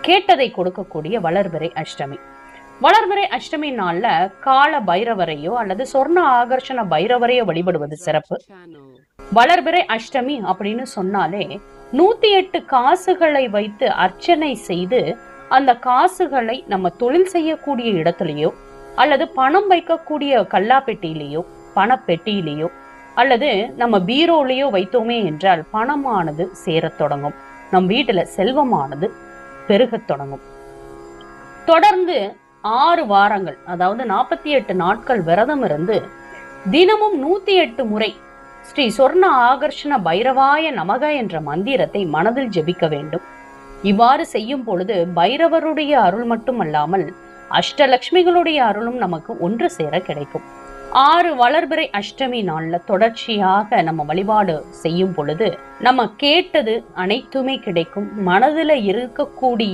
கேட்டதை கொடுக்கக்கூடிய வளர்பிறை அஷ்டமி. வளர்பிறை அஷ்டமி நாள்ல கால பைரவரையோ அல்லது சொர்ண ஆகர்ஷண பைரவரையோ வழிபடுவது சிறப்பு. வளர்பிறை அஷ்டமி அப்படின்னு சொன்னாலே 108 காசுகளை வைத்து அர்ச்சனை செய்து அந்த காசுகளை நம்ம தொழில் செய்யக்கூடிய இடத்துலயோ அல்லது பணம் வைக்கக்கூடிய கல்லாப்பெட்டியிலேயோ பணப்பெட்டியிலேயோ அல்லது நம்ம பீரோலையோ வைத்தோமே என்றால் பணமானது சேரத் தொடங்கும். நம் வீட்டுல செல்வமானது பெருகத் தொடங்கும். தொடர்ந்து 6 வாரங்கள், அதாவது 48 நாட்கள் விரதம் இருந்து தினமும் 108 முறை ஸ்ரீ சொர்ண ஆகர்ஷண பைரவாய நமக என்ற மந்திரத்தை மனதில் ஜெபிக்க வேண்டும். இவ்வாறு செய்யும் பொழுது பைரவருடைய அருள் மட்டுமல்லாமல் அஷ்டலட்சுமிகளுடைய அருளும் நமக்கு ஒன்று சேர கிடைக்கும். 6 வளர்பிறை அஷ்டமி நாள்ல தொடர்ச்சியாக நம்ம வழிபாடு செய்யும் பொழுது நம்ம கேட்டது அனைத்துமே கிடைக்கும். மனதுல இருக்கக்கூடிய